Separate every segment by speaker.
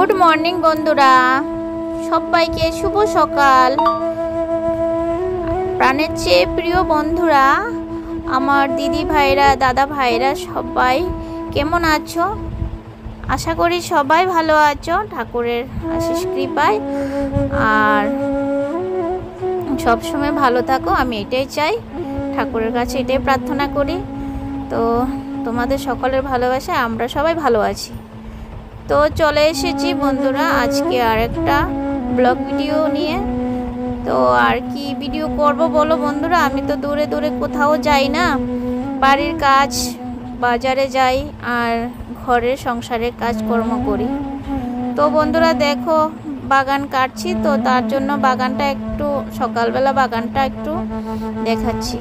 Speaker 1: Good morning বন্ধুরা, সবাইকে শুভ সকাল। প্রাণের চেয়ে প্রিয় বন্ধুরা, আমার দিদি ভাইরা, দাদা ভাইরা সবাই কেমন আছো? আশা করি সবাই ভালো আছো ঠাকুরের আশীষ কৃপায়, আর সবসময় ভালো থাকো। আমি এটাই চাই, ঠাকুরের কাছে এটাই প্রার্থনা করি। তো তোমাদের সকলের ভালোবাসায় আমরা সবাই ভালো আছি। তো চলে এসেছি বন্ধুরা আজকে আর একটা ব্লগ ভিডিও নিয়ে। তো আর কি ভিডিও করব বলো বন্ধুরা, আমি তো দূরে দূরে কোথাও যাই না, বাড়ির কাজ, বাজারে যাই আর ঘরের সংসারের কাজকর্ম করি। তো বন্ধুরা দেখো বাগান কাটছি, তো তার জন্য বাগানটা একটু সকালবেলা বাগানটা একটু দেখাচ্ছি।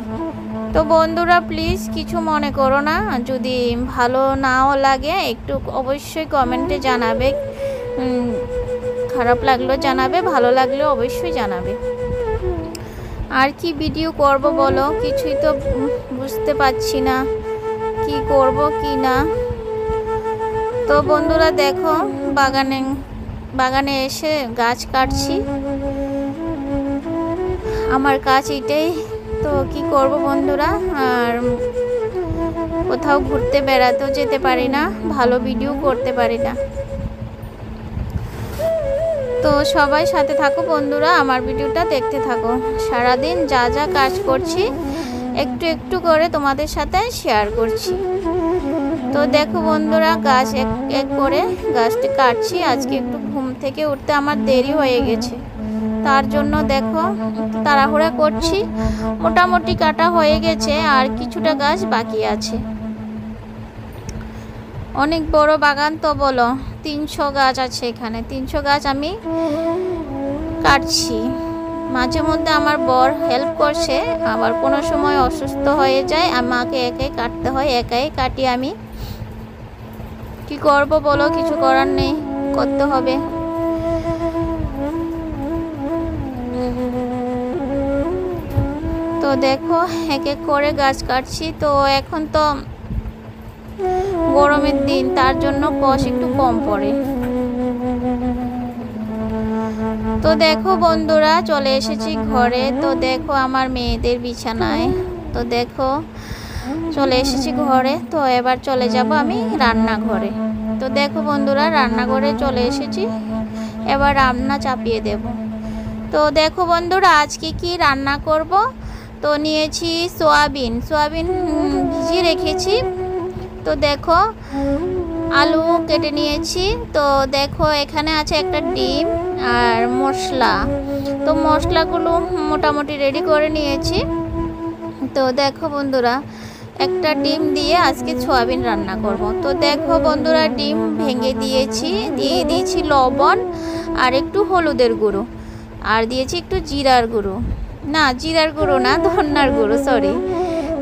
Speaker 1: তো বন্ধুরা প্লিজ কিছু মনে করো না, যদি ভালো নাও লাগে একটু অবশ্যই কমেন্টে জানাবে। খারাপ লাগলেও জানাবে, ভালো লাগলেও অবশ্যই জানাবে। আর কি ভিডিও করব বলো, কিছুই তো বুঝতে পারছি না কি করব কি না। তো বন্ধুরা দেখো বাগানে এসে গাছ কাটছি, আমার কাজ এটাই। তো কি করব বন্ধুরা, আর কোথাও ঘুরতে বেড়াতেও যেতে পারি না, ভালো ভিডিও করতে পারি না। তো সবাই সাথে থাকো বন্ধুরা, আমার ভিডিওটা দেখতে থাকো। সারাদিন যা যা কাজ করছি একটু একটু করে তোমাদের সাথে শেয়ার করছি। তো দেখো বন্ধুরা গাছ এক এক করে গাছটি কাটছি। আজকে একটু ঘুম থেকে উঠতে আমার দেরি হয়ে গেছে, তার জন্য দেখো তাড়াহুড়া করছি। মোটামুটি কাটা হয়ে গেছে, আর কিছুটা গাছ বাকি আছে। অনেক বড় বাগান তো বলো, 300 গাছ আছে এখানে। 300 গাছ আমি কাটছি। মাঝে মধ্যে আমার বর হেল্প করছে, আবার কোনো সময় অসুস্থ হয়ে যায়, আমাকে একাই কাটতে হয়, একাই কাটি আমি। কি করব বলো, কিছু করার নেই, করতে হবে। তো দেখো এক এক করে গাছ কাটছি। তো এখন তো গরমের দিন, তার জন্য কষ একটু কম পড়ে। তো দেখো বন্ধুরা চলে এসেছি ঘরে। তো দেখো আমার মেয়েদের বিছানায়। তো দেখো চলে এসেছি ঘরে। তো এবার চলে যাব আমি রান্নাঘরে। তো দেখো বন্ধুরা রান্নাঘরে চলে এসেছি, এবার রান্না চাপিয়ে দেব। তো দেখো বন্ধুরা আজকে কি রান্না করব। তো নিয়েছি সোয়াবিন ভিজিয়ে রেখেছি। তো দেখো আলু কেটে নিয়েছি। তো দেখো এখানে আছে একটা ডিম আর মশলা। তো মশলাগুলো মোটামুটি রেডি করে নিয়েছি। তো দেখো বন্ধুরা একটা ডিম দিয়ে আজকে সোয়াবিন রান্না করব। তো দেখো বন্ধুরা ডিম ভেঙে দিয়েছি, দিয়ে দিয়েছি লবণ আর একটু হলুদের গুঁড়ো, আর দিয়েছি একটু জিরার গুঁড়ো, না জিরার গুঁড়ো না, ধন্যার গুঁড়ো, সরি।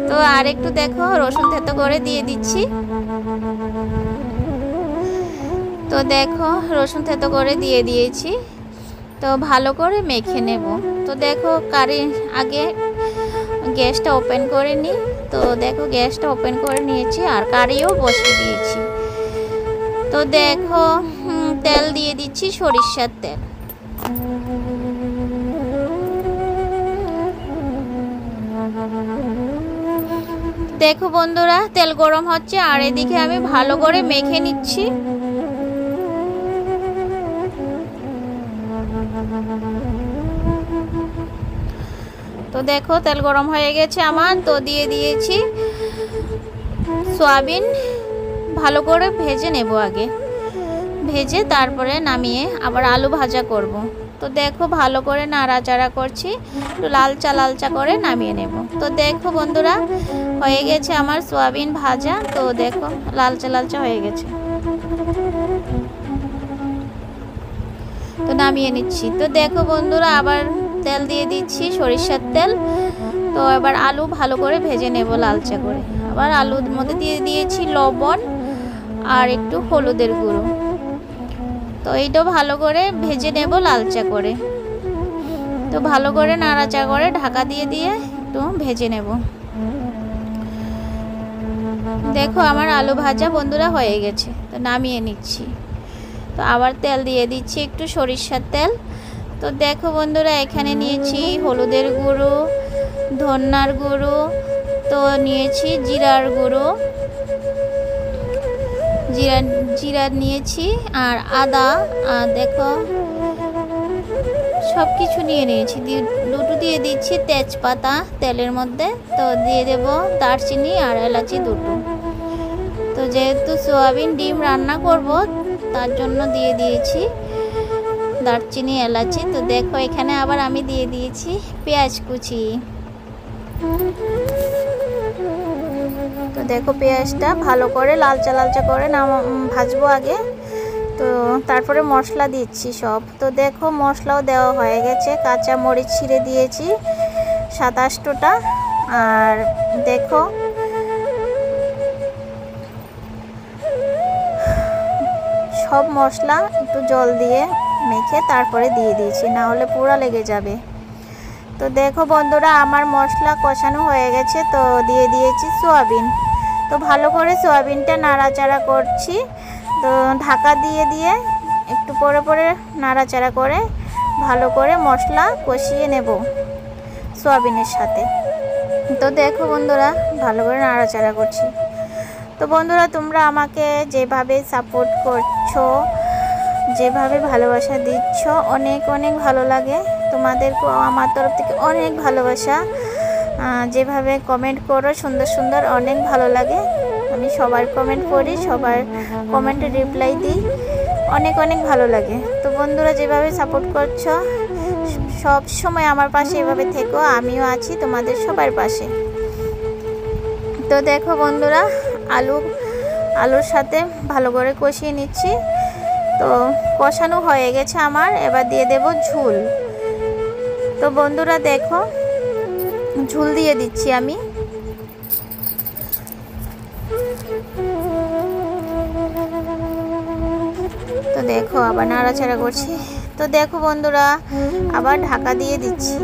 Speaker 1: তো আর একটু দেখো রসুন থেতো করে দিয়ে দিচ্ছি। তো দেখো রসুন থেতো করে দিয়ে দিয়েছি। তো ভালো করে মেখে নেব। তো দেখো আগে গ্যাসটা ওপেন করে নিই। তো দেখো গ্যাসটা ওপেন করে নিয়েছি আর কারিও বসিয়ে দিয়েছি। তো দেখো তেল দিয়ে দিচ্ছি, সরিষার তেল। দেখো বন্ধুরা তেল গরম হচ্ছে, আর এদিকে আমি ভালো করে মেখে নিচ্ছি। তো দেখো তেল গরম হয়ে গেছে আমার। তো দিয়ে দিয়েছি সয়াবিন, ভালো করে ভেজে নেব আগে, ভেজে তারপরে নামিয়ে আবার আলু ভাজা করব। তো দেখো ভালো করে নাড়াচাড়া করছি, একটু লালচা করে নামিয়ে নেব। তো দেখো বন্ধুরা হয়ে গেছে আমার সয়াবিন ভাজা। তো দেখো লালচা হয়ে গেছে, তো নামিয়ে নিচ্ছি। তো দেখো বন্ধুরা আবার তেল দিয়ে দিচ্ছি, সরিষার তেল। তো এবার আলু ভালো করে ভেজে নেব লালচা করে। আবার আলুর মধ্যে দিয়ে দিয়েছি লবণ আর একটু হলুদের গুঁড়ো। তো এইটাও ভালো করে ভেজে নেব লালচা করে। তো ভালো করে নাড়াচা করে ঢাকা দিয়ে একটু ভেজে নেব। দেখো আমার আলু ভাজা বন্ধুরা হয়ে গেছে, তো নামিয়ে নিচ্ছি। তো আবার তেল দিয়ে দিচ্ছি, একটু সরিষার তেল। তো দেখো বন্ধুরা, এখানে নিয়েছি হলুদের গুঁড়ো, ধন্যার গুঁড়ো, তো নিয়েছি জিরার গুঁড়ো, জিরা নিয়েছি, আর আদা, আর দেখো সব কিছু নিয়েছি। দুটো দিয়ে দিচ্ছি তেজপাতা তেলের মধ্যে, তো দিয়ে দেব দারচিনি আর এলাচি দুটো। তো যেহেতু সোয়াবিন ডিম রান্না করব তার জন্য দিয়ে দিয়েছি দারচিনি এলাচি। তো দেখো এখানে আবার আমি দিয়ে দিয়েছি পেঁয়াজ কুচি। তো দেখো পেঁয়াজটা ভালো করে লালচা লালচা করে ভাজবো আগে, তো তারপরে মশলা দিচ্ছি সব। তো দেখো মশলাও দেওয়া হয়ে গেছে, কাঁচা মরিচ ছিঁড়ে দিয়েছি 27টা। আর দেখো সব মশলা একটু জল দিয়ে মেখে তারপরে দিয়ে দিয়েছি, না হলে পুরা লেগে যাবে। তো দেখো বন্ধুরা, আমার মশলা কষানো হয়ে গেছে, তো দিয়ে দিয়েছি সোয়াবিন। তো ভালো করে সোয়াবিনটা নাড়াচাড়া করছি, তো ঢাকা দিয়ে দিয়ে একটু পরে পরে নাড়াচাড়া করে ভালো করে মশলা কষিয়ে নেব সোয়াবিনের সাথে। তো দেখো বন্ধুরা, ভালো করে নাড়াচাড়া করছি। তো বন্ধুরা, তোমরা আমাকে যেভাবে সাপোর্ট করছো, যেভাবে ভালোবাসা দিচ্ছ, অনেক অনেক ভালো লাগে। তোমাদেরকেও আমার তরফ থেকে অনেক ভালোবাসা। যেভাবে কমেন্ট করো সুন্দর সুন্দর, অনেক ভালো লাগে। আমি সবার কমেন্ট পড়ি, সবার কমেন্টে রিপ্লাই দিই, অনেক অনেক ভালো লাগে। তো বন্ধুরা, যেভাবে সাপোর্ট করছো সব সময় আমার পাশে এভাবে থেকো, আমিও আছি তোমাদের সবার পাশে। তো দেখো বন্ধুরা, আলুর সাথে ভালো করে কষিয়ে নিচ্ছি। তো কষানো হয়ে গেছে আমার, এবার দিয়ে দেব ঝোল। তো বন্ধুরা দেখো, ঝোল দিয়ে দিচ্ছি আমি। তো দেখো আবার নাড়াচাড়া করছি। তো দেখো বন্ধুরা, আবার ঢাকা দিয়ে দিচ্ছি।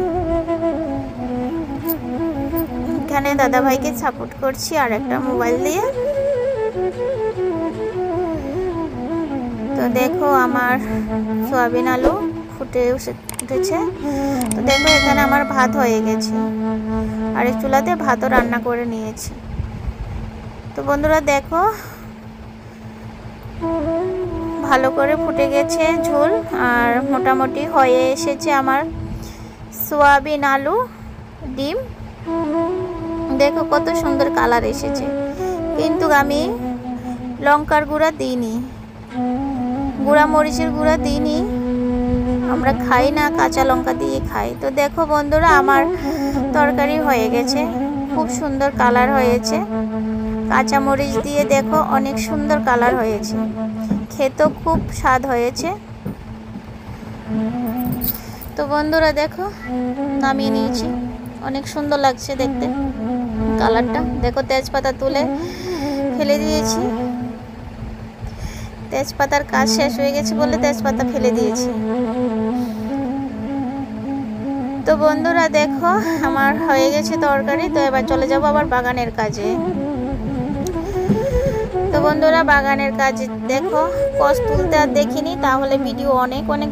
Speaker 1: এখানে দাদাভাইকে সাপোর্ট করছি আর একটা মোবাইল দিয়ে। তো দেখো আমার সয়াবিন আলু ফুটে উঠেছে। তো দেখো এখানে আমার ভাত হয়ে গেছে, আর এই চুলাতে ভাতও রান্না করে নিয়েছি। তো বন্ধুরা দেখো, ভালো করে ফুটে গেছে ঝোল, আর মোটামুটি হয়ে এসেছে আমার সয়াবিন আলু ডিম। দেখো কত সুন্দর কালার এসেছে, কিন্তু আমি লঙ্কার গুঁড়া দিইনি, গুঁড়া মরিচের গুঁড়া দিইনি, আমরা খাই না, কাঁচা লঙ্কা দিয়ে খাই। তো দেখো বন্ধুরা, আমার তরকারি হয়ে গেছে, খুব সুন্দর কালার হয়েছে। কাঁচা মরিচ দিয়ে দেখো অনেক সুন্দর কালার হয়েছে, খেতেও খুব স্বাদ হয়েছে। তো বন্ধুরা দেখো, নামিয়ে নিয়েছি, অনেক সুন্দর লাগছে দেখতে কালারটা। দেখো তেজপাতা তুলে ফেলে দিয়েছি, তেজপাতার কাজ শেষ হয়ে গেছে বলে তেজপাতা ফেলে দিয়েছি। তো বন্ধুরা দেখো, আমার হয়ে গেছে তরকারি। তো এবার চলে যাব আবার বাগানের কাজে। তো বন্ধুরা, বাগানের কাজ দেখো, কষ তুলতে আর দেখিনি, তাহলে ভিডিও অনেক অনেক